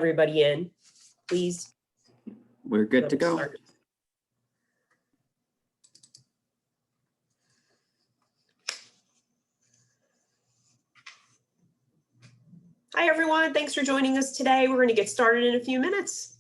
everybody in, please. We're good to go. Start. Hi, everyone. Thanks for joining us today. We're going to get started in a few minutes.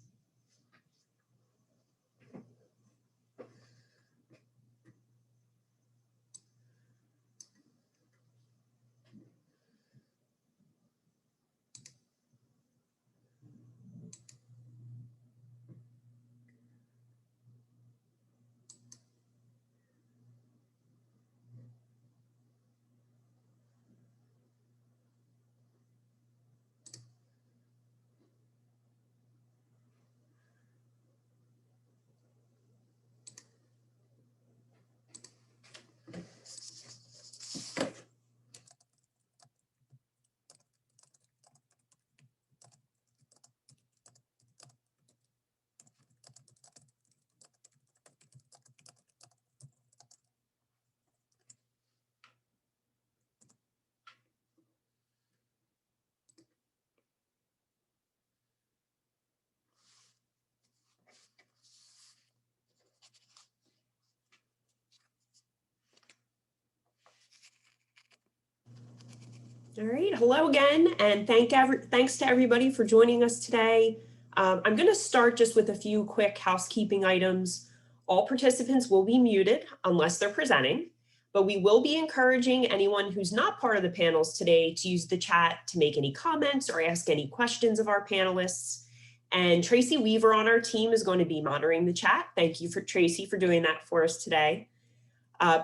All right, hello again, and thanks to everybody for joining us today. I'm going to start just with a few quick housekeeping items. All participants will be muted unless they're presenting, but we will be encouraging anyone who's not part of the panels today to use the chat to make any comments or ask any questions of our panelists. And Tracy Weaver on our team is going to be monitoring the chat. Thank you for Tracy for doing that for us today.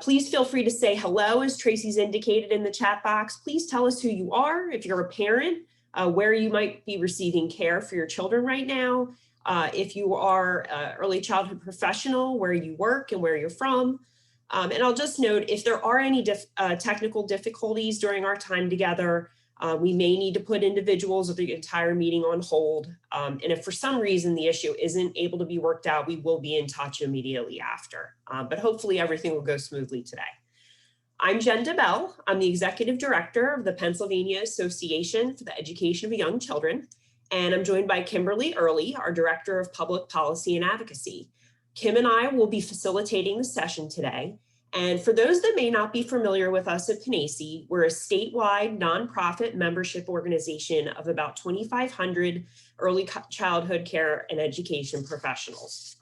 Please feel free to say hello, as Tracy's indicated in the chat box. Please tell us who you are, if you're a parent, where you might be receiving care for your children right now. If you are an early childhood professional, where you work and where you're from. And I'll just note, if there are any technical difficulties during our time together, we may need to put individuals or the entire meeting on hold. And if for some reason the issue isn't able to be worked out, we will be in touch immediately after. But hopefully everything will go smoothly today. I'm Jen DeBell. I'm the Executive Director of the Pennsylvania Association for the Education of Young Children. And I'm joined by Kimberly Early, our Director of Public Policy and Advocacy. Kim and I will be facilitating the session today. And for those that may not be familiar with us at PNACE, we're a statewide nonprofit membership organization of about 2,500 early childhood care and education professionals.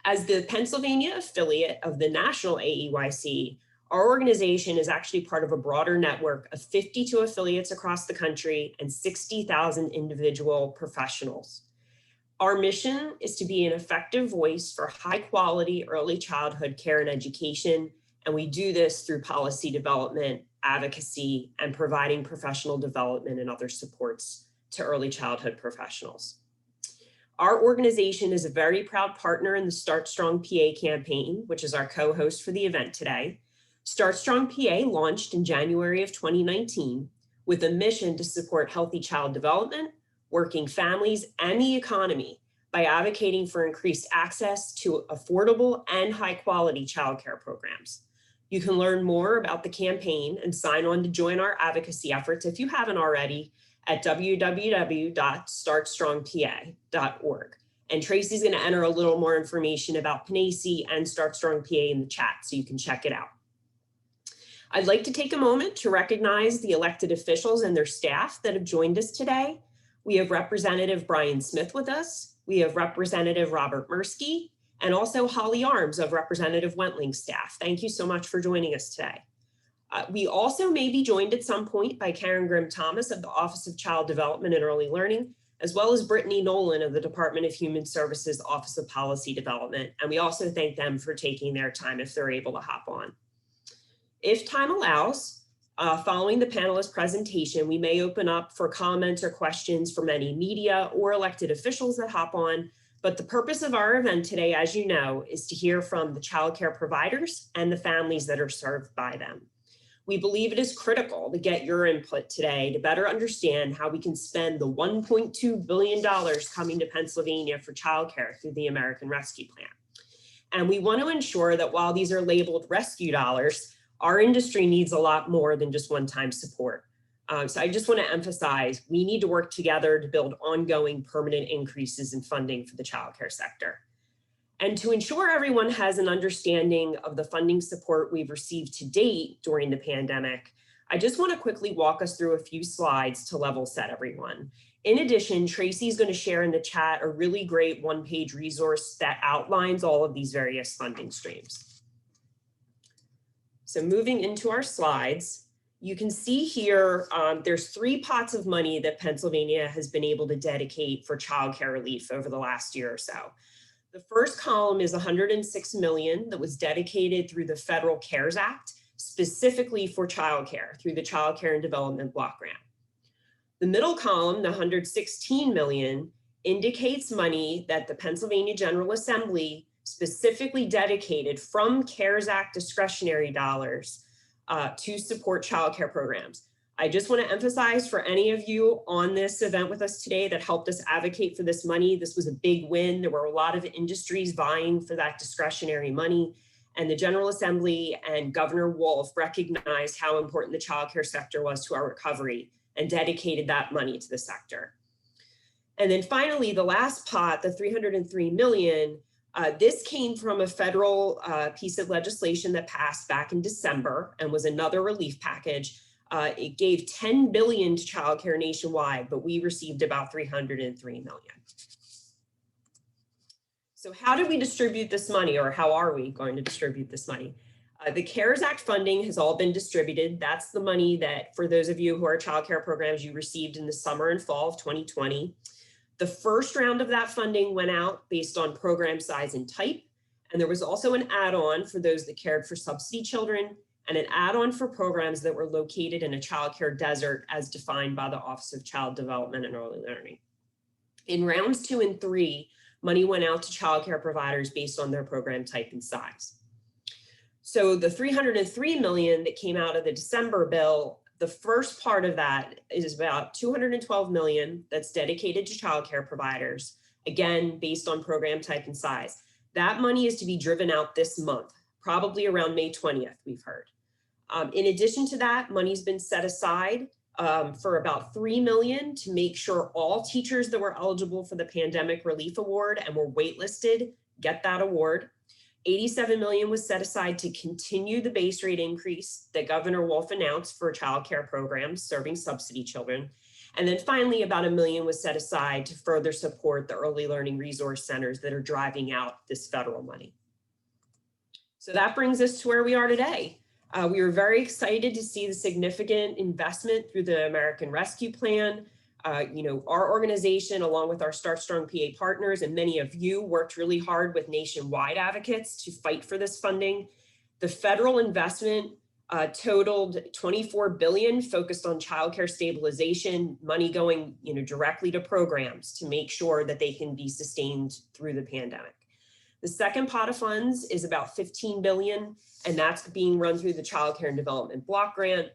As the Pennsylvania affiliate of the national AEYC, our organization is actually part of a broader network of 52 affiliates across the country and 60,000 individual professionals. Our mission is to be an effective voice for high quality early childhood care and education. And we do this through policy development, advocacy, and providing professional development and other supports to early childhood professionals. Our organization is a very proud partner in the Start Strong PA campaign, which is our co-host for the event today. Start Strong PA launched in January of 2019 with a mission to support healthy child development, working families, and the economy by advocating for increased access to affordable and high quality childcare programs. You can learn more about the campaign and sign on to join our advocacy efforts if you haven't already at www.startstrongpa.org. And Tracy's going to enter a little more information about PNACE and Start Strong PA in the chat so you can check it out. I'd like to take a moment to recognize the elected officials and their staff that have joined us today. We have Representative Brian Smith with us. We have Representative Robert Mirsky, and also Holly Arms of Representative Wentling's staff. Thank you so much for joining us today. We also may be joined at some point by Karen Grimm-Thomas of the Office of Child Development and Early Learning, as well as Brittany Nolan of the Department of Human Services Office of Policy Development. And we also thank them for taking their time if they're able to hop on. If time allows, following the panelist presentation, we may open up for comments or questions from any media or elected officials that hop on. But the purpose of our event today, as you know, is to hear from the childcare providers and the families that are served by them. We believe it is critical to get your input today to better understand how we can spend the $1.2 billion coming to Pennsylvania for childcare through the American Rescue Plan. And we want to ensure that while these are labeled rescue dollars, our industry needs a lot more than just one-time support. So I just want to emphasize, we need to work together to build ongoing permanent increases in funding for the childcare sector. And to ensure everyone has an understanding of the funding support we've received to date during the pandemic, I just want to quickly walk us through a few slides to level set everyone. In addition, Tracy's going to share in the chat a really great one-page resource that outlines all of these various funding streams. So moving into our slides, you can see here, there's 3 pots of money that Pennsylvania has been able to dedicate for childcare relief over the last year or so. The first column is $106 million that was dedicated through the Federal CARES Act, specifically for childcare through the Child Care and Development Block Grant. The middle column, the $116 million, indicates money that the Pennsylvania General Assembly specifically dedicated from CARES Act discretionary dollars to support childcare programs. I just want to emphasize for any of you on this event with us today that helped us advocate for this money, this was a big win. There were a lot of industries vying for that discretionary money, and the General Assembly and Governor Wolf recognized how important the childcare sector was to our recovery and dedicated that money to the sector. And then finally, the last pot, the $303 million, this came from a federal piece of legislation that passed back in December and was another relief package. It gave $10 billion to childcare nationwide, but we received about $303 million. So how did we distribute this money, or how are we going to distribute this money? The CARES Act funding has all been distributed. That's the money that, for those of you who are childcare programs, you received in the summer and fall of 2020. The first round of that funding went out based on program size and type. And there was also an add-on for those that cared for subsidy children and an add-on for programs that were located in a childcare desert as defined by the Office of Child Development and Early Learning. In rounds 2 and 3, money went out to childcare providers based on their program type and size. So the $303 million that came out of the December bill, the first part of that is about $212 million that's dedicated to childcare providers, again, based on program type and size. That money is to be driven out this month, probably around May 20th, we've heard. In addition to that, money's been set aside for about $3 million to make sure all teachers that were eligible for the Pandemic Relief Award and were waitlisted get that award. $87 million was set aside to continue the base rate increase that Governor Wolf announced for child care programs serving subsidy children. And then finally, about $1 million was set aside to further support the early learning resource centers that are driving out this federal money. So that brings us to where we are today. We were very excited to see the significant investment through the American Rescue Plan. Our organization, along with our Start Strong PA partners, and many of you worked really hard with nationwide advocates to fight for this funding. The federal investment totaled $24 billion, focused on childcare stabilization, money going directly to programs to make sure that they can be sustained through the pandemic. The second pot of funds is about $15 billion, and that's being run through the Child Care and Development Block Grant.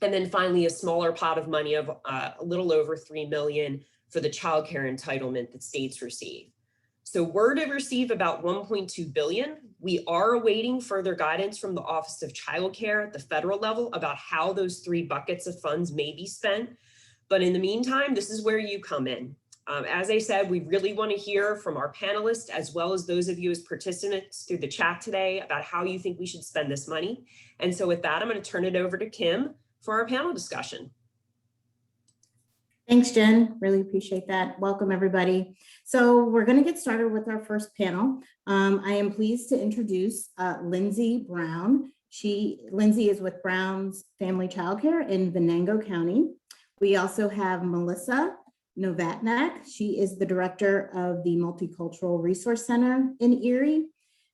And then finally, a smaller pot of money of a little over $3 million for the child care entitlement that states receive. So we're to receive about $1.2 billion. We are awaiting further guidance from the Office of Child Care at the federal level about how those 3 buckets of funds may be spent. But in the meantime, this is where you come in. As I said, we really want to hear from our panelists, as well as those of you as participants through the chat today, about how you think we should spend this money. And so with that, I'm going to turn it over to Kim for our panel discussion. Thanks, Jen. Really appreciate that. Welcome, everybody. So we're going to get started with our first panel. I am pleased to introduce Lindsay Brown. Lindsay is with Brown's Family Childcare in Venango County. We also have Melissa Novatnak. She is the director of the Multicultural Resource Center in Erie.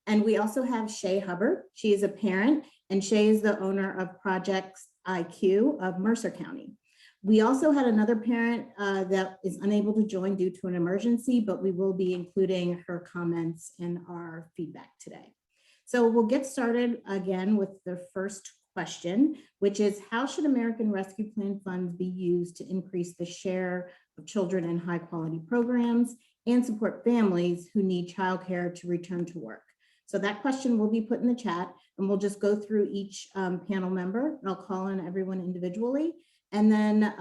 And we also have Shay Hubbard. She is a parent, and Shay is the owner of Projects IQ of Mercer County. We also had another parent that is unable to join due to an emergency, but we will be including her comments in our feedback today. So we'll get started again with the first question, which is, how should American Rescue Plan funds be used to increase the share of children in high quality programs and support families who need childcare to return to work? So that question will be put in the chat, and we'll just go through each panel member, and I'll call on everyone individually And then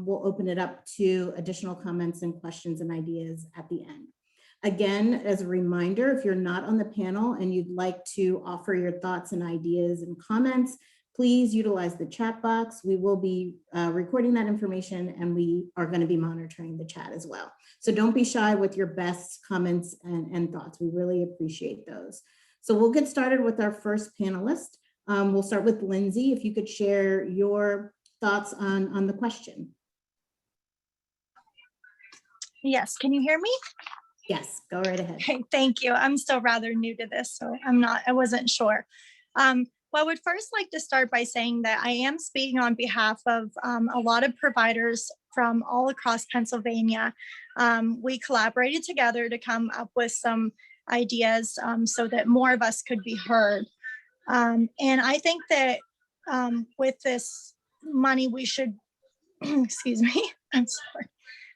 we'll open it up to additional comments and questions and ideas at the end. Again, as a reminder, if you're not on the panel and you'd like to offer your thoughts and ideas and comments, please utilize the chat box. We will be recording that information, and we are going to be monitoring the chat as well. So don't be shy with your best comments and thoughts. We really appreciate those. So we'll get started with our first panelist. We'll start with Lindsay. If you could share your thoughts on the question. Yes, can you hear me? Yes, go right ahead. Okay, thank you. I'm still rather new to this, so I wasn't sure. Well, I would first like to start by saying that I am speaking on behalf of a lot of providers from all across Pennsylvania. We collaborated together to come up with some ideas so that more of us could be heard. And I think that with this money, we should, excuse me, I'm sorry.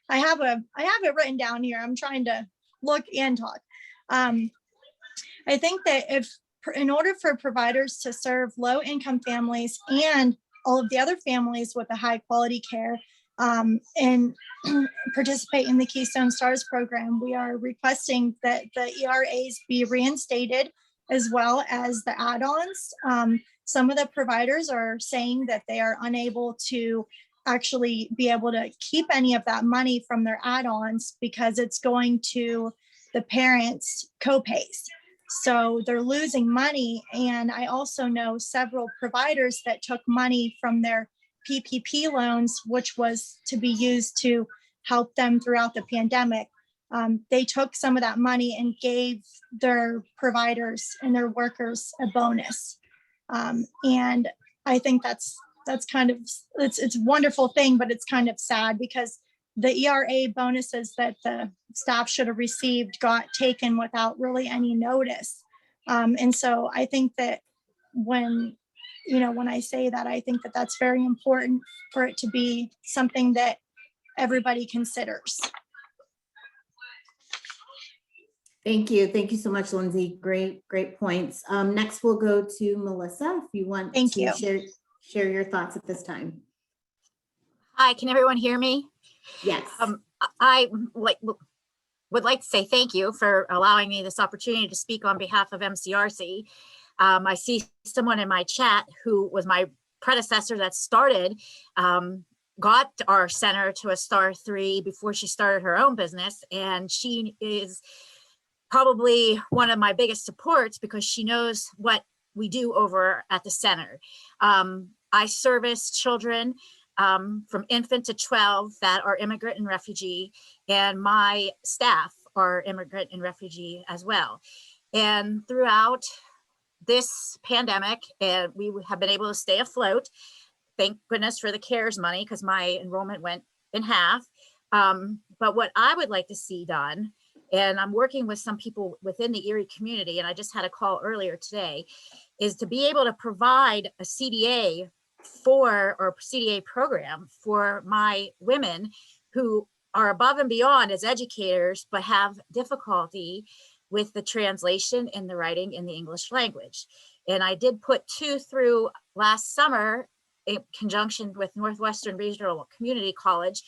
I have it written down here. I'm trying to look and talk. I think that in order for providers to serve low income families and all of the other families with a high quality care and participate in the Keystone Stars program, we are requesting that the ERAs be reinstated as well as the add-ons. Some of the providers are saying that they are unable to actually be able to keep any of that money from their add-ons because it's going to the parents' co-pays. So they're losing money. And I also know several providers that took money from their PPP loans, which was to be used to help them throughout the pandemic. They took some of that money and gave their providers and their workers a bonus. And I think that's kind of, it's a wonderful thing, but it's kind of sad because the ERA bonuses that the staff should have received got taken without really any notice. And so I think that when I say that, I think that that's very important for it to be something that everybody considers. Thank you. Thank you so much, Lindsay. Great points. Next, we'll go to Melissa, if you want to share your thoughts at this time. Hi, can everyone hear me? Yes. I would like to say thank you for allowing me this opportunity to speak on behalf of MCRC. I see someone in my chat who was my predecessor that started, got our center to a star 3 before she started her own business. And she is probably one of my biggest supports because she knows what we do over at the center. I service children from infant to 12 that are immigrant and refugee, and my staff are immigrant and refugee as well. And throughout this pandemic, and we have been able to stay afloat. Thank goodness for the CARES money because my enrollment went in half. But what I would like to see done, and I'm working with some people within the Erie community, and I just had a call earlier today, is to be able to provide a CDA CDA program for my women who are above and beyond as educators, but have difficulty with the translation and the writing in the English language. And I did put 2 through last summer in conjunction with Northwestern Regional Community College,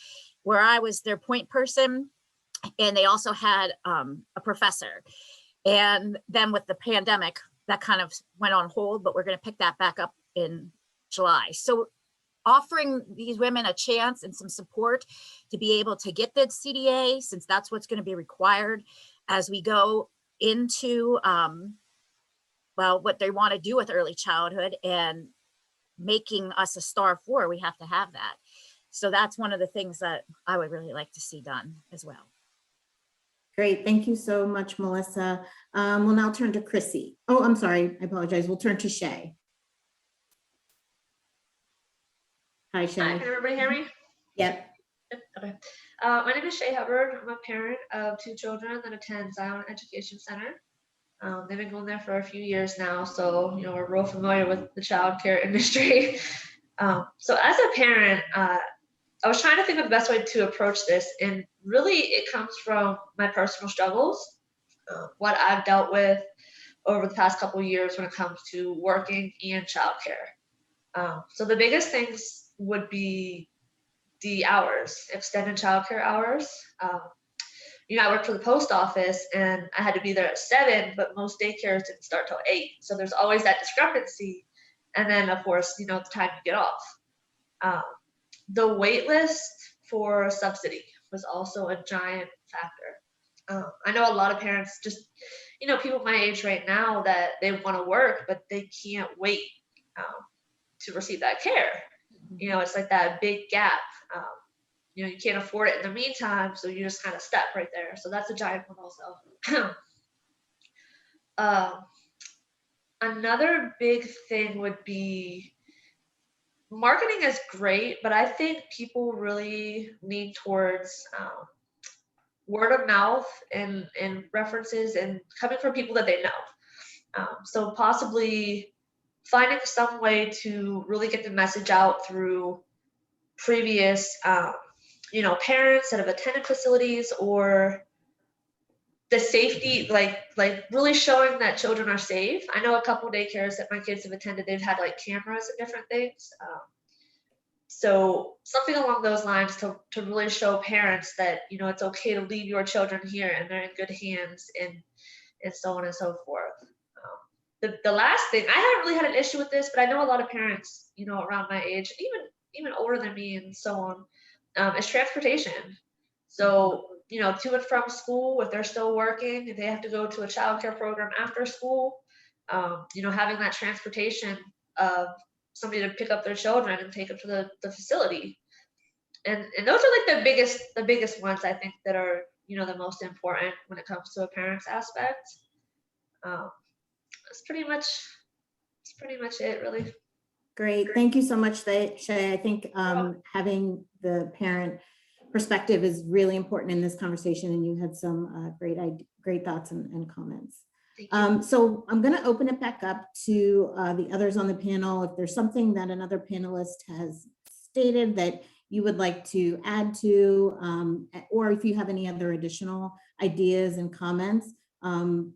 where I was their point person. And they also had a professor. And then with the pandemic, that kind of went on hold, but we're going to pick that back up in July. So offering these women a chance and some support to be able to get the CDA, since that's what's going to be required as we go into what they want to do with early childhood and making us a star 4, we have to have that. So that's one of the things that I would really like to see done as well. Great. Thank you so much, Melissa. We'll now turn to Chrissy. Oh, I'm sorry. I apologize. We'll turn to Shay. Hi, Shay. Hi, can everybody hear me? Yep. Okay. My name is Shay Hubbard. I'm a parent of 2 children that attend Zion Education Center. They've been going there for a few years now, so we're real familiar with the childcare industry. So as a parent, I was trying to think of the best way to approach this, and really it comes from my personal struggles, what I've dealt with over the past couple of years when it comes to working and childcare. So the biggest things would be the hours, extended childcare hours. I worked for the post office and I had to be there at 7, but most daycares didn't start till 8. So there's always that discrepancy. And then of course, the time to get off. The wait list for subsidy was also a giant factor. I know a lot of parents just, people my age right now that they want to work, but they can't wait to receive that care. It's like that big gap. You can't afford it in the meantime, so you just kind of step right there. So that's a giant one also. Another big thing would be marketing is great, but I think people really lean towards word of mouth and references and coming from people that they know. So possibly finding some way to really get the message out through previous, parents that have attended facilities, or the safety, like really showing that children are safe. I know a couple of daycares that my kids have attended, they've had like cameras and different things. So something along those lines to really show parents that, it's okay to leave your children here and they're in good hands, and so on and so forth. The last thing, I haven't really had an issue with this, but I know a lot of parents, around my age, even older than me and so on, is transportation. So, to and from school, if they're still working, if they have to go to a childcare program after school, having that transportation of somebody to pick up their children and take them to the facility. And those are like the biggest ones I think that are, the most important when it comes to a parent's aspect. That's pretty much it, really. Great. Thank you so much, Shay. I think having the parent perspective is really important in this conversation, and you had some great thoughts and comments. So I'm going to open it back up to the others on the panel. If there's something that another panelist has stated that you would like to add to, or if you have any other additional ideas and comments,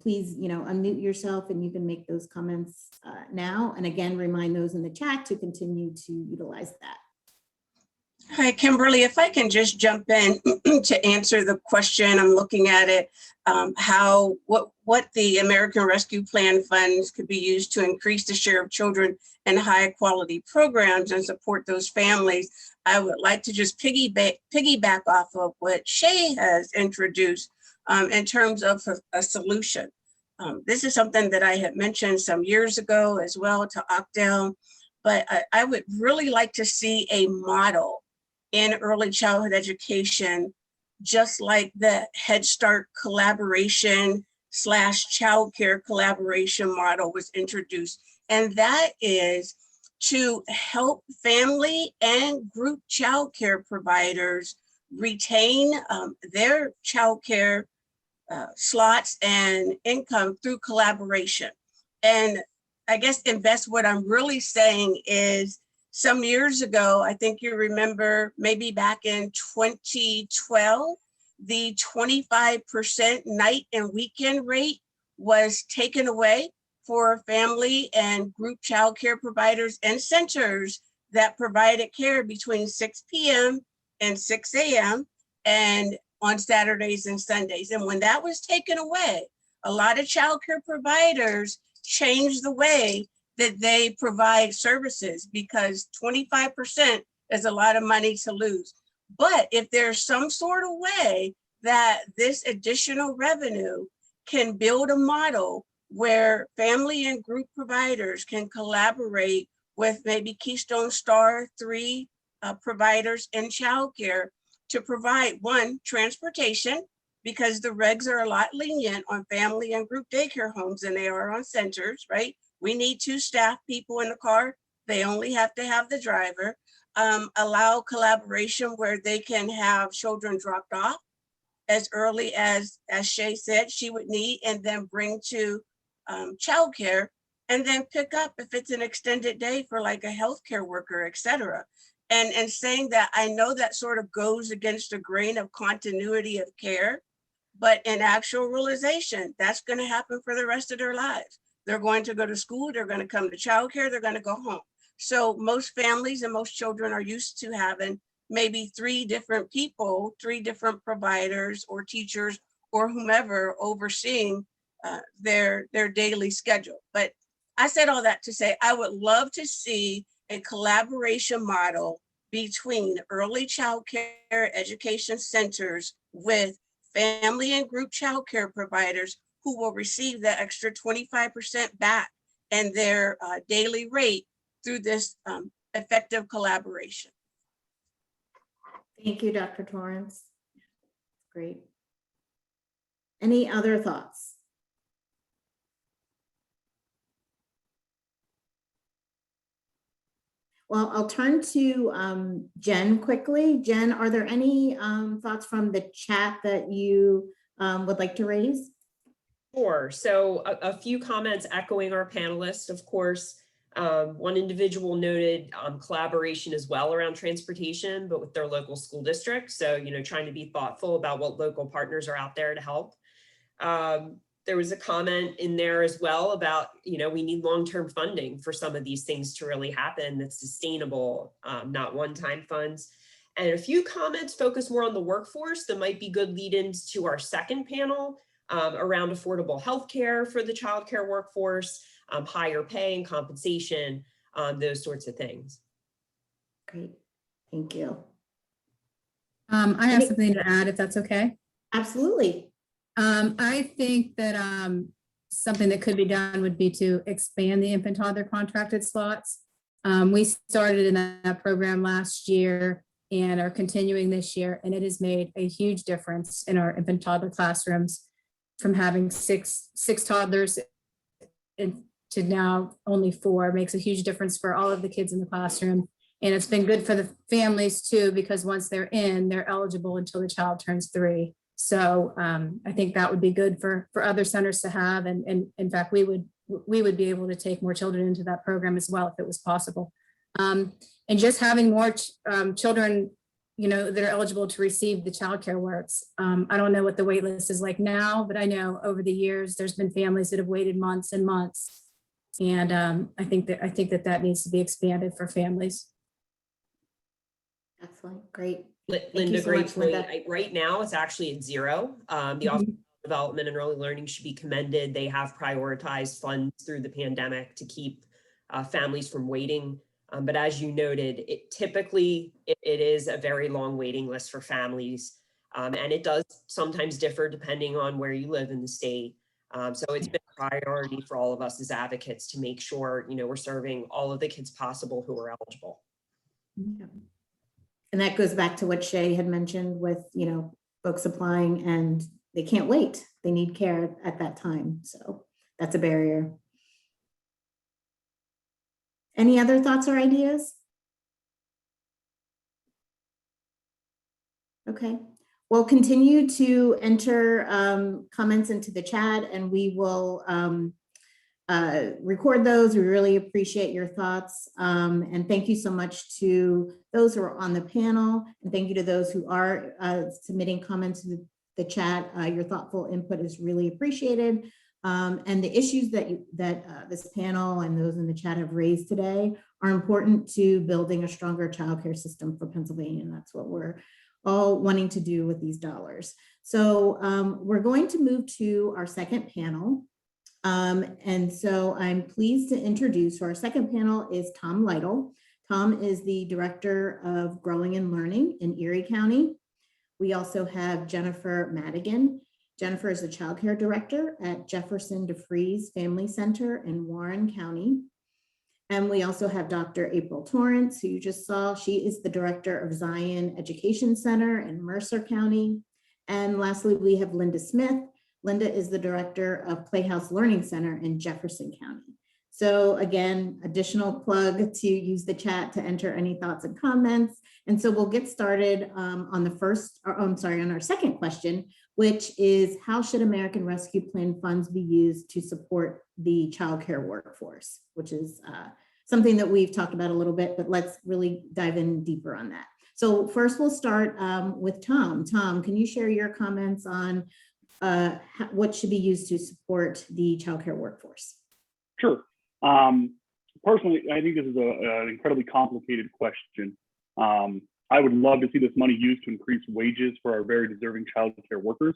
please, unmute yourself and you can make those comments now. And again, remind those in the chat to continue to utilize that. Hi, Kimberly, if I can just jump in to answer the question, I'm looking at it, what the American Rescue Plan funds could be used to increase the share of children in high quality programs and support those families. I would like to just piggyback off of what Shay has introduced in terms of a solution. This is something that I had mentioned some years ago as well to Octal, but I would really like to see a model in early childhood education, just like the Head Start collaboration / childcare collaboration model was introduced. And that is to help family and group childcare providers retain their childcare slots and income through collaboration. And I guess invest, what I'm really saying is, some years ago, I think you remember, maybe back in 2012, the 25% night and weekend rate was taken away for family and group childcare providers and centers that provided care between 6 p.m. and 6 a.m. and on Saturdays and Sundays. And when that was taken away, a lot of childcare providers changed the way that they provide services, because 25% is a lot of money to lose. But if there's some sort of way that this additional revenue can build a model where family and group providers can collaborate with maybe Keystone Star 3 providers in childcare to provide, one, transportation, because the regs are a lot lenient on family and group daycare homes than they are on centers, right? We need 2 staff people in the car. They only have to have the driver. Allow collaboration where they can have children dropped off as early as Shay said she would need, and then bring to childcare, and then pick up if it's an extended day for like a healthcare worker, et cetera. And saying that, I know that sort of goes against the grain of continuity of care, but in actual realization, that's going to happen for the rest of their lives. They're going to go to school, they're going to come to childcare, they're going to go home. So most families and most children are used to having maybe 3 different people, 3 different providers or teachers or whomever overseeing their daily schedule. But I said all that to say I would love to see a collaboration model between early child care education centers with family and group child care providers who will receive that extra 25% back and their daily rate through this effective collaboration. Thank you, Dr. Torrance. Great. Any other thoughts? Well, I'll turn to Jen quickly. Jen, are there any thoughts from the chat that you would like to raise? Sure. So a few comments echoing our panelists, of course. One individual noted collaboration as well around transportation, but with their local school district. So, trying to be thoughtful about what local partners are out there to help. There was a comment in there as well about, we need long-term funding for some of these things to really happen that's sustainable, not one-time funds. And a few comments focus more on the workforce that might be good lead-ins to our second panel around affordable healthcare for the childcare workforce, higher pay and compensation, those sorts of things. Great, thank you. I have something to add, if that's okay. Absolutely. I think that something that could be done would be to expand the infant toddler contracted slots. We started in that program last year and are continuing this year, and it has made a huge difference in our infant toddler classrooms from having six toddlers to now only 4. Makes a huge difference for all of the kids in the classroom. And it's been good for the families too, because once they're in, they're eligible until the child turns 3. So I think that would be good for other centers to have. And in fact, we would be able to take more children into that program as well if it was possible. And just having more children, that are eligible to receive the childcare works. I don't know what the wait list is like now, but I know over the years, there's been families that have waited months and months. And I think that needs to be expanded for families. Excellent, great. Linda, so great much, point. Linda. Right now, it's actually at 0. The Office of Development and Early Learning should be commended. They have prioritized funds through the pandemic to keep families from waiting. But as you noted, typically it is a very long waiting list for families. And it does sometimes differ depending on where you live in the state. So it's been a priority for all of us as advocates to make sure, we're serving all of the kids possible who are eligible. Yeah. And that goes back to what Shay had mentioned with, folks applying and they can't wait. They need care at that time. So that's a barrier. Any other thoughts or ideas? Okay, we'll continue to enter comments into the chat and we will record those. We really appreciate your thoughts. And thank you so much to those who are on the panel. And thank you to those who are submitting comments to the chat. Your thoughtful input is really appreciated. And the issues that this panel and those in the chat have raised today are important to building a stronger childcare system for Pennsylvania. And that's what we're all wanting to do with these dollars. So we're going to move to our second panel. And so I'm pleased to introduce our second panel is Tom Lytle. Tom is the Director of Growing and Learning in Erie County. We also have Jennifer Madigan. Jennifer is the Child Care Director at Jefferson DeFreeze Family Center in Warren County. And we also have Dr. April Torrance, who you just saw. She is the Director of Zion Education Center in Mercer County. And lastly, we have Linda Smith. Linda is the Director of Playhouse Learning Center in Jefferson County. So again, additional plug to use the chat to enter any thoughts and comments. And so we'll get started on our second question, which is how should American Rescue Plan funds be used to support the childcare workforce, which is something that we've talked about a little bit, but let's really dive in deeper on that. So first we'll start with Tom. Tom, can you share your comments on what should be used to support the childcare workforce? Sure. Personally, I think this is an incredibly complicated question. I I would love to see this money used to increase wages for our very deserving child care workers.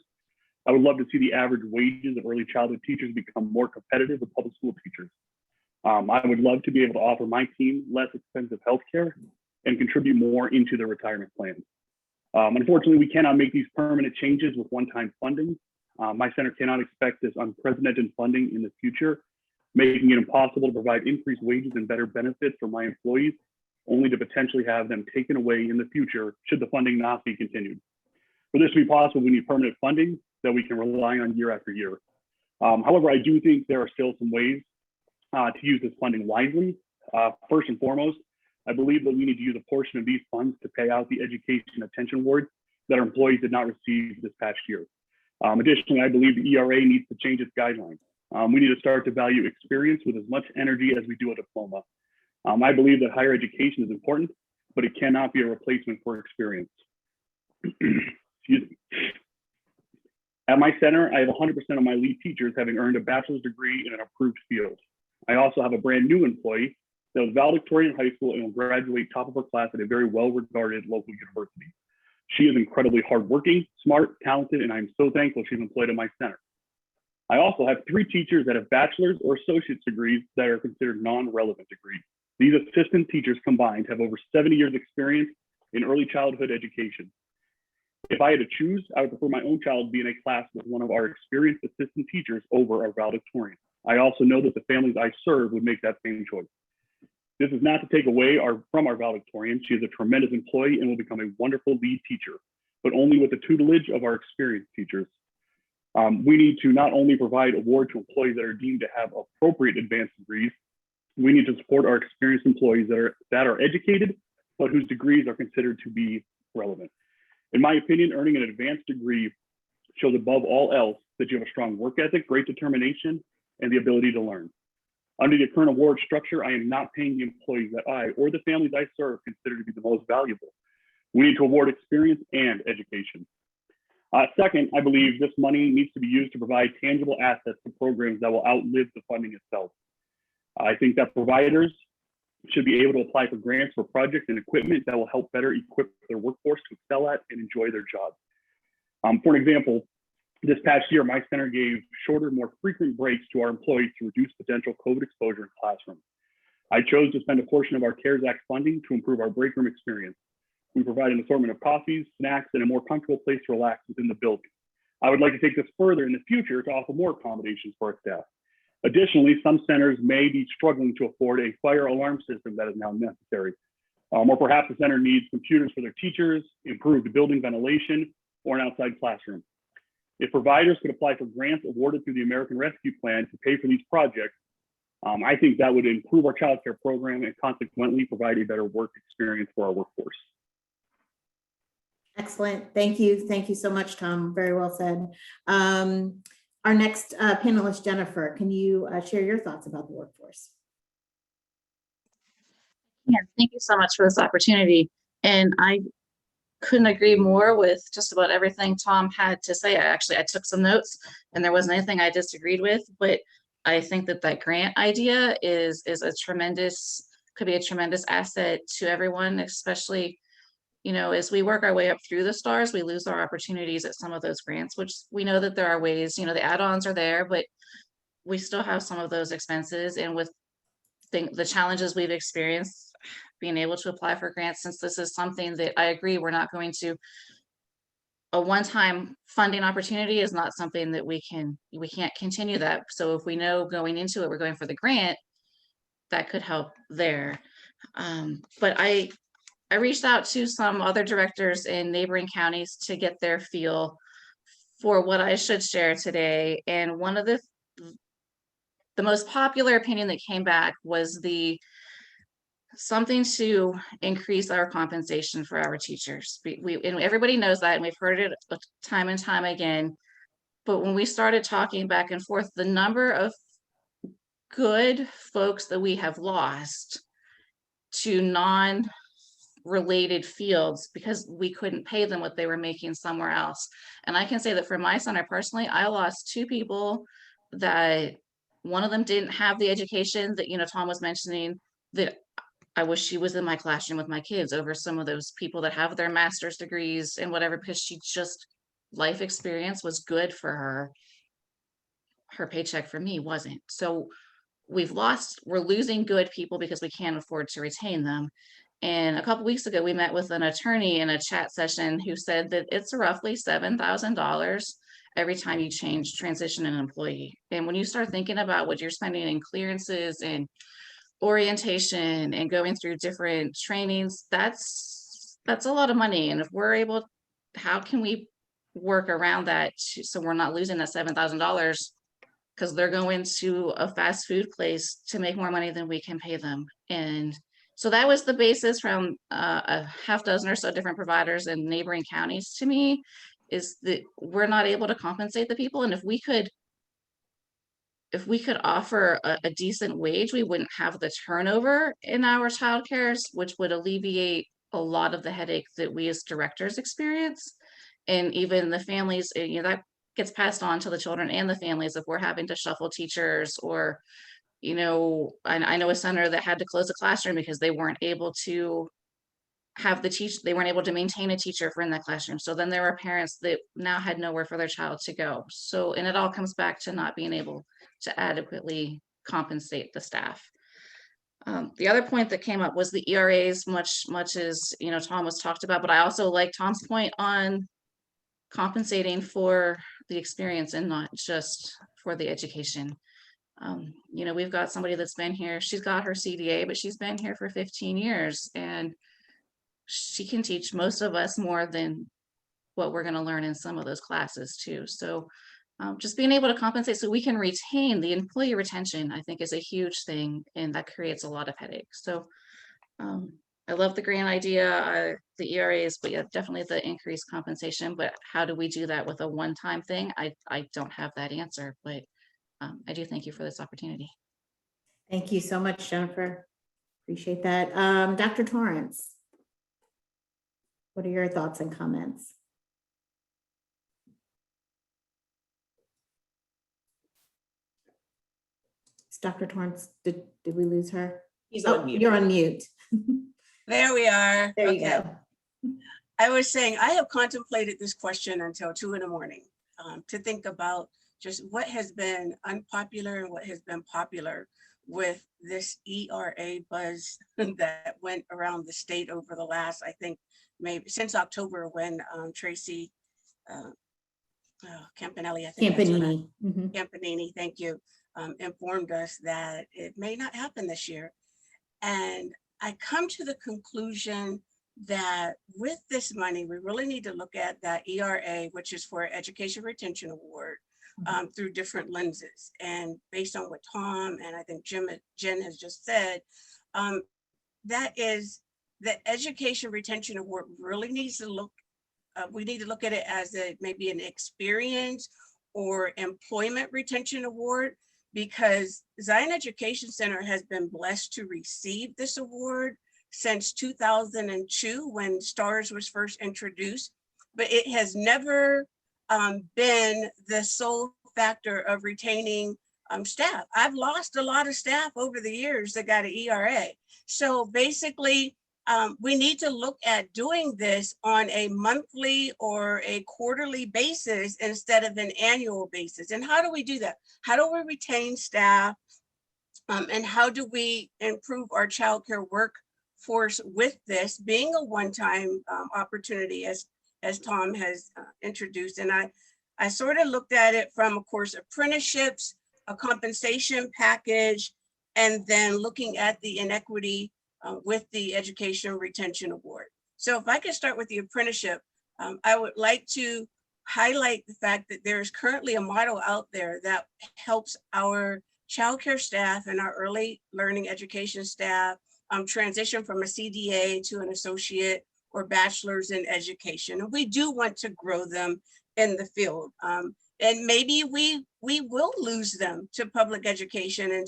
I would love to see the average wages of early childhood teachers become more competitive with public school teachers. I would love to be able to offer my team less expensive health care and contribute more into their retirement plans. Unfortunately, we cannot make these permanent changes with one-time funding. My center cannot expect this unprecedented funding in the future, making it impossible to provide increased wages and better benefits for my employees, only to potentially have them taken away in the future should the funding not be continued. For this to be possible, we need permanent funding that we can rely on year after year. However, I do think there are still some ways to use this funding wisely. First and foremost, I believe that we need to use a portion of these funds to pay out the education attention awards that our employees did not receive this past year. Additionally, I believe the ERA needs to change its guidelines. We need to start to value experience with as much energy as we do a diploma. I believe that higher education is important, but it cannot be a replacement for experience. Excuse me. At my center, I have 100% of my lead teachers having earned a bachelor's degree in an approved field. I also have a brand new employee that was valedictorian in high school and will graduate top of her class at a very well-regarded local university. She is incredibly hardworking, smart, talented, and I'm so thankful she's employed at my center. I also have 3 teachers that have bachelor's or associate's degrees that are considered non-relevant degrees. These assistant teachers combined have over 70 years experience in early childhood education. If I had to choose, I would prefer my own child be in a class with one of our experienced assistant teachers over our valedictorian. I also know that the families I serve would make that same choice. This is not to take away from our valedictorian. She is a tremendous employee and will become a wonderful lead teacher, but only with the tutelage of our experienced teachers. We need to not only provide awards to employees that are deemed to have appropriate advanced degrees, we need to support our experienced employees that are educated, but whose degrees are considered to be relevant. In my opinion, earning an advanced degree shows above all else that you have a strong work ethic, great determination, and the ability to learn. Under the current award structure, I am not paying the employees that I or the families I serve consider to be the most valuable. We need to award experience and education. Second, I believe this money needs to be used to provide tangible assets to programs that will outlive the funding itself. I think that providers should be able to apply for grants for projects and equipment that will help better equip their workforce to excel at and enjoy their jobs. For an example, this past year, my center gave shorter, more frequent breaks to our employees to reduce potential COVID exposure in classrooms. I chose to spend a portion of our CARES Act funding to improve our break room experience. We provide an assortment of coffees, snacks, and a more comfortable place to relax within the building. I would like to take this further in the future to offer more accommodations for our staff. Additionally, some centers may be struggling to afford a fire alarm system that is now necessary. Or perhaps the center needs computers for their teachers, improved building ventilation, or an outside classroom. If providers could apply for grants awarded through the American Rescue Plan to pay for these projects, I think that would improve our child care program and consequently provide a better work experience for our workforce. Excellent. Thank you. Thank you so much, Tom. Very well said. Our next panelist, Jennifer, can you share your thoughts about the workforce? Yeah, thank you so much for this opportunity. And I couldn't agree more with just about everything Tom had to say. I took some notes and there wasn't anything I disagreed with, but I think that grant idea is a tremendous, could be a tremendous asset to everyone, especially, you know, as we work our way up through the stars, we lose our opportunities at some of those grants, which we know that there are ways, you know, the add-ons are there, but we still have some of those expenses. And with the challenges we've experienced, being able to apply for grants, since this is something that I agree we're not going to, a one-time funding opportunity is not something that we can't continue that. So if we know going into it, we're going for the grant, that could help there. But I reached out to some other directors in neighboring counties to get their feel for what I should share today. And one of the most popular opinion that came back was something to increase our compensation for our teachers. And everybody knows that, and we've heard it time and time again. But when we started talking back and forth, the number of good folks that we have lost to non-related fields because we couldn't pay them what they were making somewhere else. And I can say that for my center personally, I lost 2 people that one of them didn't have the education that, you know, Tom was mentioning, that I wish she was in my classroom with my kids over some of those people that have their master's degrees and whatever, because she just, life experience was good for her. Her paycheck for me wasn't. So we're losing good people because we can't afford to retain them. And a couple weeks ago, we met with an attorney in a chat session who said that it's roughly $7,000 every time you transition an employee. And when you start thinking about what you're spending in clearances and orientation and going through different trainings, that's a lot of money. And if we're able, how can we work around that so we're not losing that $7,000 because they're going to a fast food place to make more money than we can pay them? And so that was the basis from a half dozen or so different providers in neighboring counties to me, is that we're not able to compensate the people. And if we could offer a decent wage, we wouldn't have the turnover in our childcares, which would alleviate a lot of the headache that we as directors experience. And even the families, that gets passed on to the children and the families if we're having to shuffle teachers, or, I know a center that had to close a classroom because they weren't able to they weren't able to maintain a teacher for in that classroom. So then there were parents that now had nowhere for their child to go. So, and it all comes back to not being able to adequately compensate the staff. The other point that came up was the ERAs, much as, Tom was talked about, but I also like Tom's point on compensating for the experience and not just for the education. We've got somebody that's been here, she's got her CDA, but she's been here for 15 years and she can teach most of us more than what we're going to learn in some of those classes too. So just being able to compensate so we can retain the employee retention, I think, is a huge thing, and that creates a lot of headaches. So I love the grant idea, the ERAs, but yeah, definitely the increased compensation. But how do we do that with a one-time thing? I don't have that answer, but I do thank you for this opportunity. Thank you so much, Jennifer. Appreciate that. Dr. Torrance, what are your thoughts and comments? Dr. Torrance, did we lose her? He's on mute. You're on mute. There we are. There you Okay. go. I was saying, I have contemplated this question until 2 a.m. To think about just what has been unpopular and what has been popular with this ERA buzz that went around the state over the last, I think, maybe since October, when Tracy Campanelli, I think Campanini. Campanini, thank you, informed us that it may not happen this year. And I come to the conclusion that with this money, we really need to look at that ERA, which is for Education Retention Award, through different lenses. And based on what Tom and I think Jen has just said, that is the Education Retention Award really needs to look, we need to look at it as maybe an experience or employment retention award, because Zion Education Center has been blessed to receive this award since 2002 when STARS was first introduced, but it has never been the sole factor of retaining staff. I've lost a lot of staff over the years that got an ERA. So basically, we need to look at doing this on a monthly or a quarterly basis instead of an annual basis. And how do we do that? How do we retain staff? And how do we improve our childcare workforce with this being a one-time opportunity, as Tom has introduced? And I sort of looked at it from, of course, apprenticeships, a compensation package, and then looking at the inequity with the Education Retention Award. So if I could start with the apprenticeship, I would like to highlight the fact that there's currently a model out there that helps our childcare staff and our early learning education staff transition from a CDA to an associate or bachelor's in education. And we do want to grow them in the field. And maybe we will lose them to public education and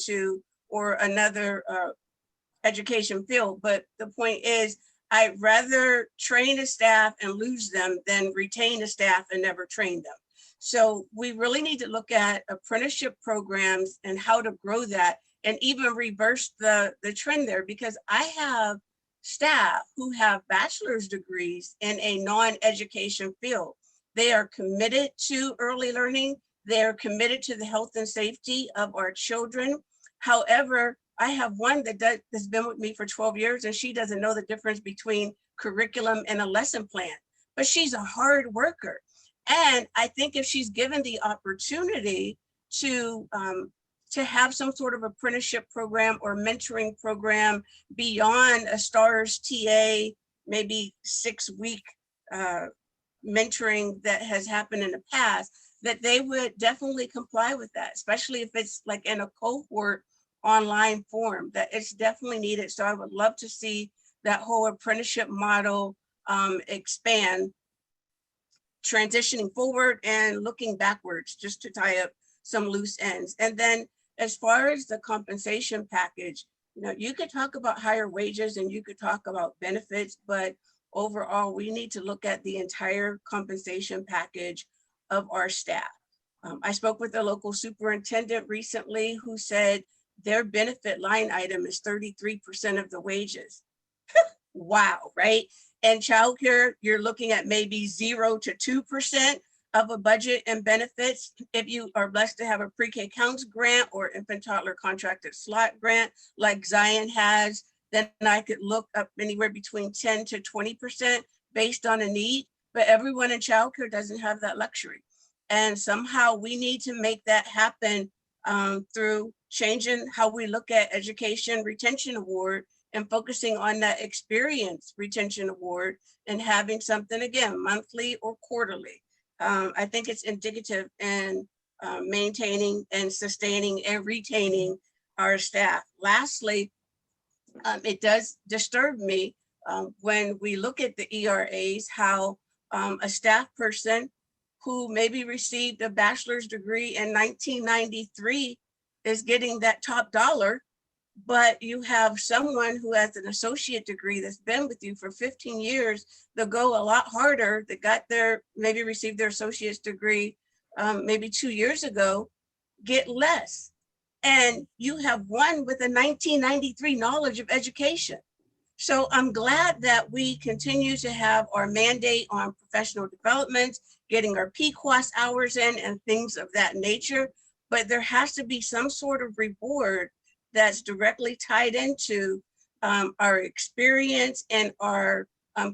or another education field. But the point is, I'd rather train a staff and lose them than retain a staff and never train them. So we really need to look at apprenticeship programs and how to grow that and even reverse the trend there, because I have staff who have bachelor's degrees in a non-education field. They are committed to early learning. They're committed to the health and safety of our children. However, I have one that's been with me for 12 years and she doesn't know the difference between curriculum and a lesson plan, but she's a hard worker. And I think if she's given the opportunity to have some sort of apprenticeship program or mentoring program beyond a STARS TA, maybe 6-week mentoring that has happened in the past, that they would definitely comply with that, especially if it's like in a cohort online form, that it's definitely needed. So I would love to see that whole apprenticeship model expand, transitioning forward and looking backwards, just to tie up some loose ends. And then as far as the compensation package, you know, you could talk about higher wages and you could talk about benefits, but overall, we need to look at the entire compensation package of our staff. I spoke with a local superintendent recently who said their benefit line item is 33% of the wages. Wow, right? And childcare, you're looking at maybe 0 to 2% of a budget and benefits. If you are blessed to have a pre-K counts grant or infant toddler contracted slot grant like Zion has, then I could look up anywhere between 10 to 20% based on a need, but everyone in childcare doesn't have that luxury. And somehow we need to make that happen through changing how we look at education retention award and focusing on that experience retention award and having something, again, monthly or quarterly. I think it's indicative in maintaining and sustaining and retaining our staff. Lastly, it does disturb me when we look at the ERAs, how a staff person who maybe received a bachelor's degree in 1993 is getting that top dollar, but you have someone who has an associate degree that's been with you for 15 years, they'll go a lot harder, that got their, maybe received their associate's degree maybe 2 years ago, get less. And you have one with a 1993 knowledge of education. So I'm glad that we continue to have our mandate on professional development, getting our PQUAS hours in and things of that nature, but there has to be some sort of reward that's directly tied into our experience and our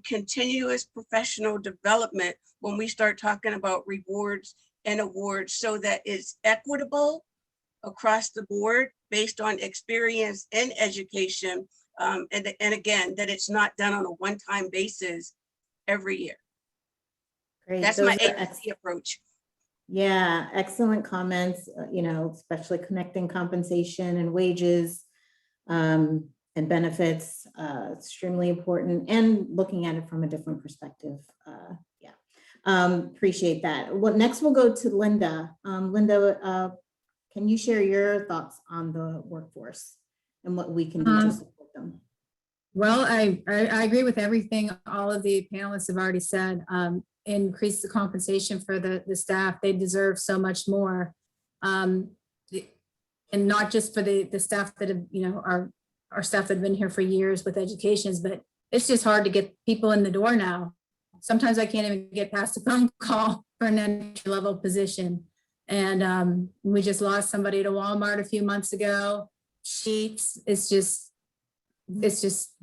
continuous professional development when we start talking about rewards and awards, so that it's equitable across the board based on experience in education. And again, that it's not done on a one-time basis every year. Great. That's my APC approach. Yeah, excellent comments, you know, especially connecting compensation and wages and benefits, extremely important, and looking at it from a different perspective. Appreciate that. Well, next we'll go to Linda. Linda, can you share your thoughts on the workforce and what we can do to support them? Well, I agree with everything all of the panelists have already said. Increase the compensation for the staff. They deserve so much more. And not just for the staff that have, you know, our staff that have been here for years with educations, but it's just hard to get people in the door now. Sometimes I can't even get past a phone call for an entry level position. And we just lost somebody to Walmart a few months ago. Sheets, it's just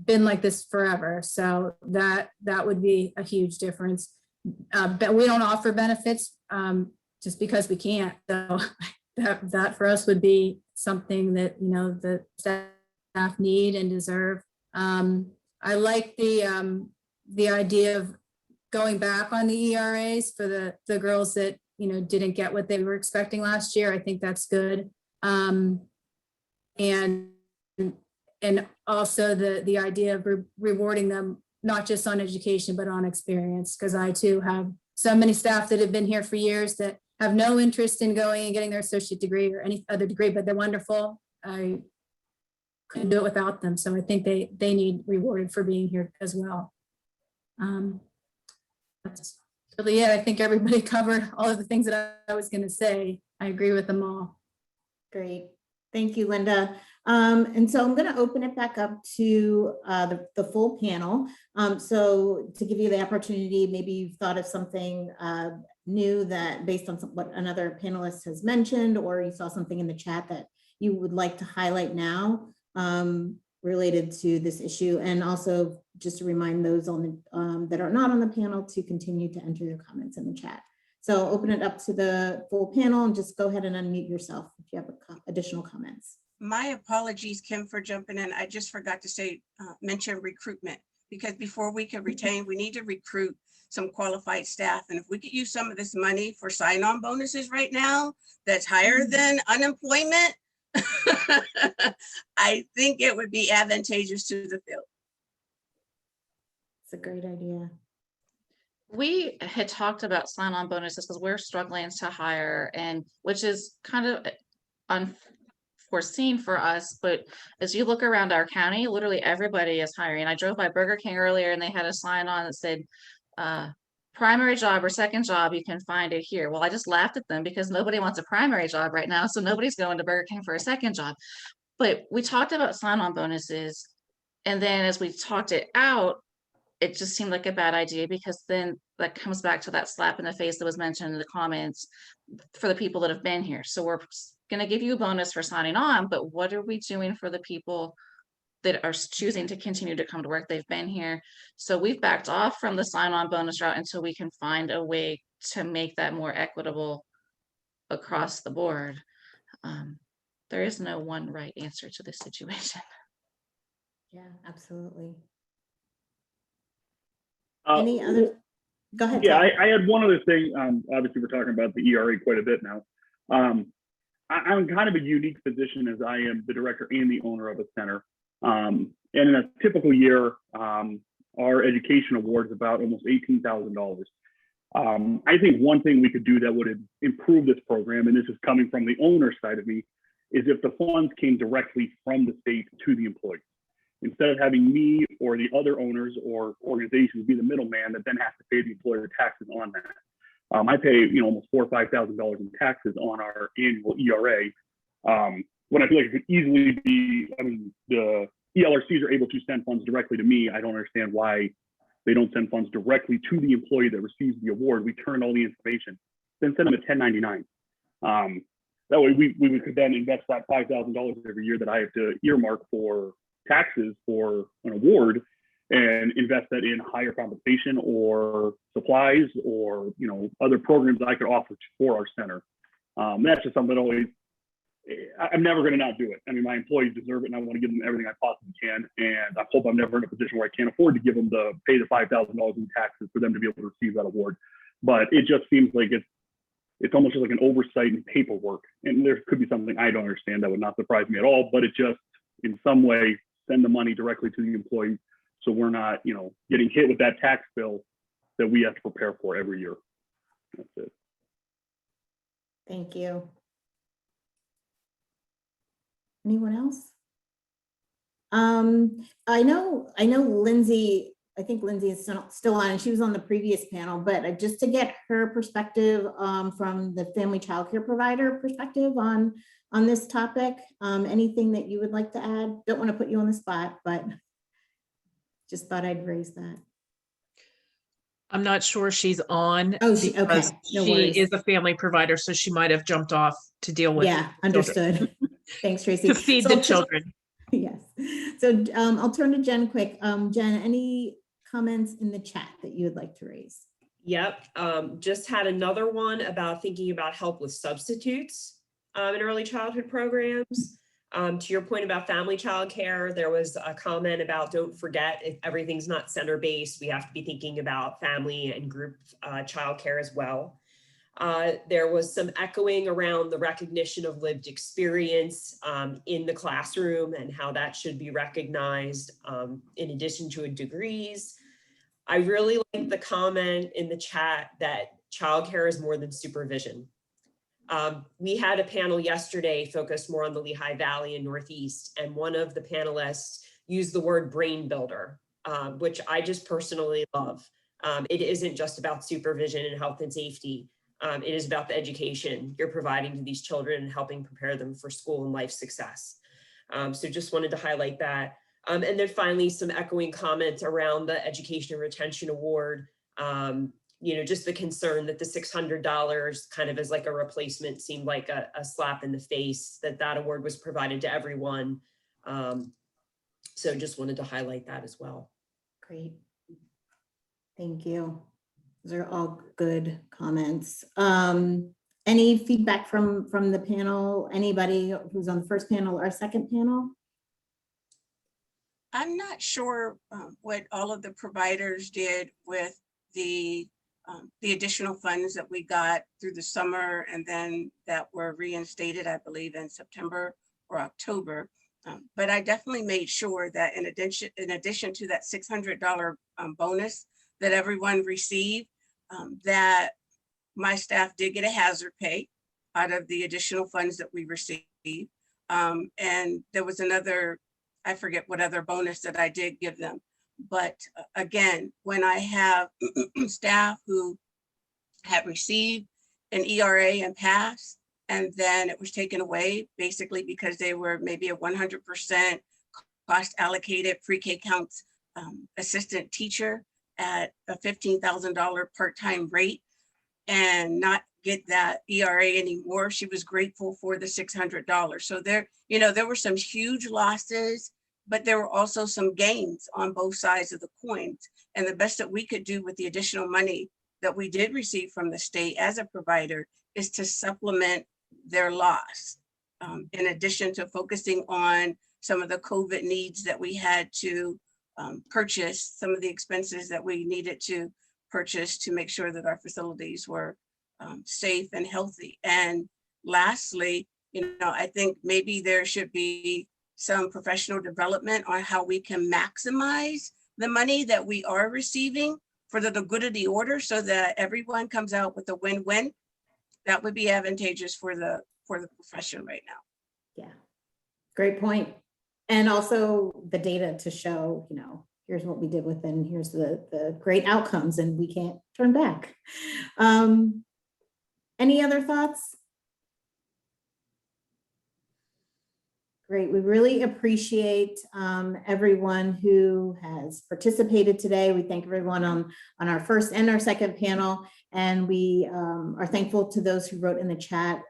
been like this forever. So that would be a huge difference. But we don't offer benefits just because we can't. So that for us would be something that, you know, the staff need and deserve. I like the idea of going back on the ERAs for the girls that, you know, didn't get what they were expecting last year. I think that's good. And also the idea of rewarding them, not just on education, but on experience. Because I too have so many staff that have been here for years that have no interest in going and getting their associate degree or any other degree, but they're wonderful. I couldn't do it without them. So I think they need rewarded for being here as well. That's really it. I think everybody covered all of the things that I was going to say. I agree with them all. Great. Thank you, Linda. And so I'm going to open it back up to the full panel. So to give you the opportunity, maybe you've thought of something new that based on what another panelist has mentioned, or you saw something in the chat that you would like to highlight now related to this issue. And also just to remind those on the, that are not on the panel to continue to enter your comments in the chat. So open it up to the full panel and just go ahead and unmute yourself if you have additional comments. My apologies, Kim, for jumping in. I just forgot to say, mention recruitment, because before we can retain, we need to recruit some qualified staff. And if we could use some of this money for sign-on bonuses right now, that's higher than unemployment, I think it would be advantageous to the field. It's a great idea. We had talked about sign-on bonuses because we're struggling to hire, and which is kind of unforeseen for us. But as you look around our county, literally everybody is hiring. I drove by Burger King earlier and they had a sign on that said, primary job or second job, you can find it here. Well, I just laughed at them because nobody wants a primary job right now. So nobody's going to Burger King for a second job. But we talked about sign-on bonuses. And then as we talked it out, it just seemed like a bad idea, because then that comes back to that slap in the face that was mentioned in the comments for the people that have been here. So we're going to give you a bonus for signing on, but what are we doing for the people that are choosing to continue to come to work? They've been here. So we've backed off from the sign-on bonus route until we can find a way to make that more equitable across the board. There is no one right answer to this situation. Yeah, absolutely. Uh, Any other? Go ahead. Yeah, Tom. I had one other thing. Obviously, we're talking about the ERA quite a bit now. I'm kind of a unique position as I am the director and the owner of a center. And in a typical year, our education award is about almost $18,000. I think one thing we could do that would improve this program, and this is coming from the owner side of me, is if the funds came directly from the state to the employees, instead of having me or the other owners or organizations be the middleman that then has to pay the employer taxes on that. I pay almost $4,000 or $5,000 in taxes on our annual ERA. When I feel like it could easily be, the ELRCs are able to send funds directly to me. I don't understand why they don't send funds directly to the employee that receives the award. We turn all the information, then send them a 1099. That way we could then invest that $5,000 every year that I have to earmark for taxes for an award and invest that in higher compensation or supplies or other programs I could offer for our center. That's just something that always, I'm never going to not do it. I mean, my employees deserve it, and I want to give them everything I possibly can. And I hope I'm never in a position where I can't afford to give them pay the $5,000 in taxes for them to be able to receive that award. But it just seems like it's almost just like an oversight in paperwork. And there could be something I don't understand that would not surprise me at all. But it just, in some way, send the money directly to the employee, so we're not, getting hit with that tax bill that we have to prepare for every year. That's it. Thank you. Anyone else? I know Lindsay, I think Lindsay is still on, and she was on the previous panel, but just to get her perspective from the family childcare provider perspective on this topic, anything that you would like to add? Don't want to put you on the spot, but just thought I'd raise that. I'm not sure she's on. Oh, okay. No she worries. is a family provider, so she might have jumped off to deal with. Yeah, understood. Thanks, Tracy. To feed the children. Yes. So I'll turn to Jen quick. Jen, any comments in the chat that you would like to raise? Yep. Just had another one about thinking about help with substitutes in early childhood programs. To your point about family childcare, there was a comment about don't forget, if everything's not center-based, we have to be thinking about family and group childcare as well. There was some echoing around the recognition of lived experience in the classroom and how that should be recognized in addition to degrees. I really like the comment in the chat that childcare is more than supervision. We had a panel yesterday focused more on the Lehigh Valley and Northeast, and one of the panelists used the word brain builder, which I just personally love. It isn't just about supervision and health and safety. It is about the education you're providing to these children and helping prepare them for school and life success. So just wanted to highlight that. And then finally, some echoing comments around the Education and Retention Award. Just the concern that the $600 kind of as like a replacement seemed like a slap in the face, that award was provided to everyone. So just wanted to highlight that as well. Great. Thank you. Those are all good comments. Any feedback from the panel? Anybody who's on the first panel or second panel? I'm not sure what all of the providers did with the additional funds that we got through the summer and then that were reinstated, I believe, in September or October. But I definitely made sure that in addition to that $600 bonus that everyone received, that my staff did get a hazard pay out of the additional funds that we received. And there was another, I forget what other bonus that I did give them. But again, when I have staff who had received an ERA and passed, and then it was taken away basically because they were maybe a 100% cost allocated pre-K counts assistant teacher at a $15,000 part-time rate and not get that ERA anymore. She was grateful for the $600. So there were some huge losses, but there were also some gains on both sides of the coins. And the best that we could do with the additional money that we did receive from the state as a provider is to supplement their loss. In addition to focusing on some of the COVID needs that we had to purchase, some of the expenses that we needed to purchase to make sure that our facilities were safe and healthy. And lastly, I think maybe there should be some professional development on how we can maximize the money that we are receiving for the good of the order so that everyone comes out with a win-win. That would be advantageous for the profession right now. Yeah, great point. And also the data to show, here's what we did with it, and here's the great outcomes, and we can't turn back. Any other thoughts? Great. We really appreciate everyone who has participated today. We thank everyone on our first and our second panel. And we are thankful to those who wrote in the chat,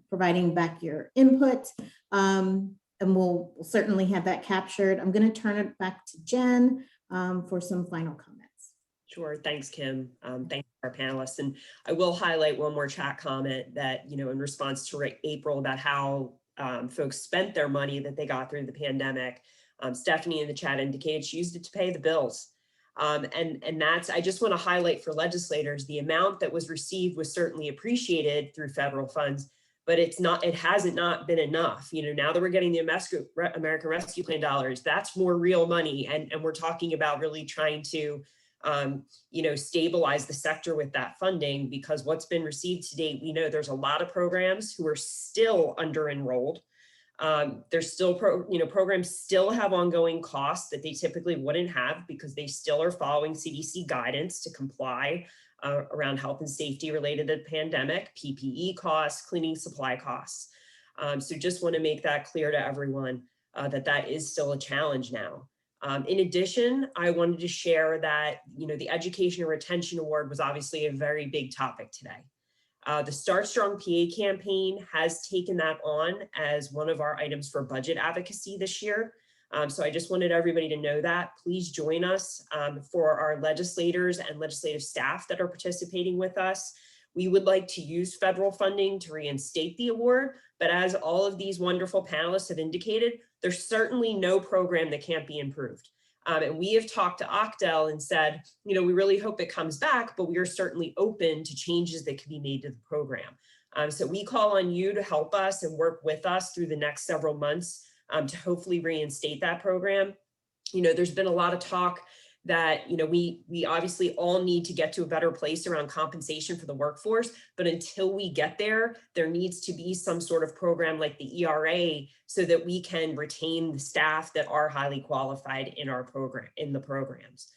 providing back your input. And we'll certainly have that captured. I'm going to turn it back to Jen for some final comments. Sure. Thanks, Kim. Thanks to our panelists. And I will highlight one more chat comment that, in response to April about how folks spent their money that they got through the pandemic. Stephanie in the chat indicated she used it to pay the bills. And that's, I just want to highlight for legislators, the amount that was received was certainly appreciated through federal funds, but it hasn't not been enough. Now that we're getting the American Rescue Plan dollars, that's more real money. And we're talking about really trying to stabilize the sector with that funding, because what's been received to date, we know there's a lot of programs who are still under enrolled. There's still programs still have ongoing costs that they typically wouldn't have because they still are following CDC guidance to comply around health and safety related to the pandemic, PPE costs, cleaning supply costs. So just want to make that clear to everyone that is still a challenge now. In addition, I wanted to share that, the Education and Retention Award was obviously a very big topic today. The Start Strong PA campaign has taken that on as one of our items for budget advocacy this year. So I just wanted everybody to know that. Please join us for our legislators and legislative staff that are participating with us. We would like to use federal funding to reinstate the award, but as all of these wonderful panelists have indicated, there's certainly no program that can't be improved. And we have talked to Octel and said, we really hope it comes back, but we are certainly open to changes that can be made to the program. So we call on you to help us and work with us through the next several months to hopefully reinstate that program. There's been a lot of talk that, we obviously all need to get to a better place around compensation for the workforce, but until we get there, there needs to be some sort of program like the ERA so that we can retain the staff that are highly qualified in our program, in the programs.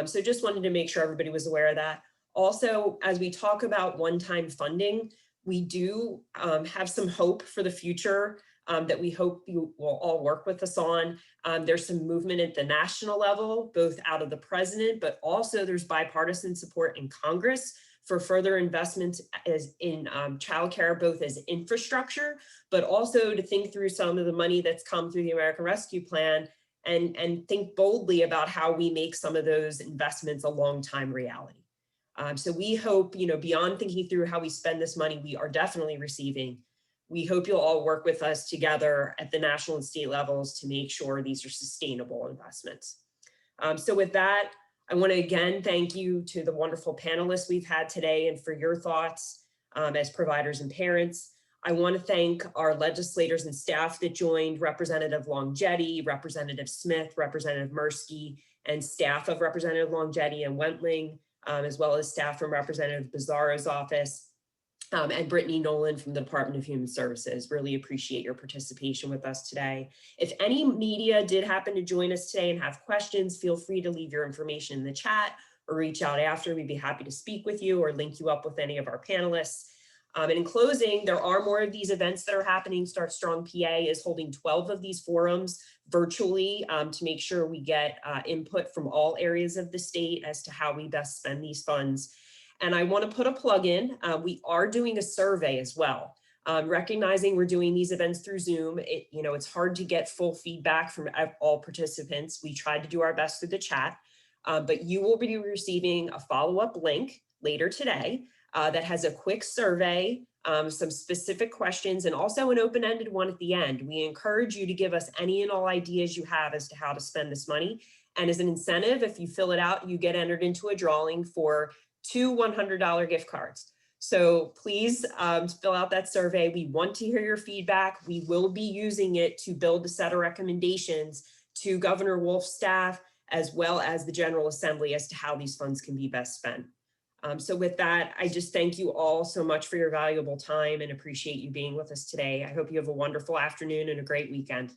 So just wanted to make sure everybody was aware of that. Also, as we talk about one-time funding, we do have some hope for the future that we hope you will all work with us on. There's some movement at the national level, both out of the president, but also there's bipartisan support in Congress for further investments as in childcare, both as infrastructure, but also to think through some of the money that's come through the American Rescue Plan and think boldly about how we make some of those investments a long-time reality. So we hope, beyond thinking through how we spend this money, we are definitely receiving. We hope you'll all work with us together at the national and state levels to make sure these are sustainable investments. So with that, I want to again thank you to the wonderful panelists we've had today and for your thoughts as providers and parents. I want to thank our legislators and staff that joined, Representative Longjetti, Representative Smith, Representative Mirsky, and staff of Representative Longjetti and Wentling, as well as staff from Representative Bizarro's office, and Brittany Nolan from the Department of Human Services. Really appreciate your participation with us today. If any media did happen to join us today and have questions, feel free to leave your information in the chat or reach out after. We'd be happy to speak with you or link you up with any of our panelists. And in closing, there are more of these events that are happening. Start Strong PA is holding 12 of these forums virtually to make sure we get input from all areas of the state as to how we best spend these funds. And I want to put a plug in. We are doing a survey as well. Recognizing we're doing these events through Zoom, it's hard to get full feedback from all participants. We tried to do our best through the chat, but you will be receiving a follow-up link later today that has a quick survey, some specific questions, and also an open-ended one at the end. We encourage you to give us any and all ideas you have as to how to spend this money. And as an incentive, if you fill it out, you get entered into a drawing for 2 $100 gift cards. So please fill out that survey. We want to hear your feedback. We will be using it to build a set of recommendations to Governor Wolf's staff, as well as the General Assembly as to how these funds can be best spent. So with that, I just thank you all so much for your valuable time and appreciate you being with us today. I hope you have a wonderful afternoon and a great weekend.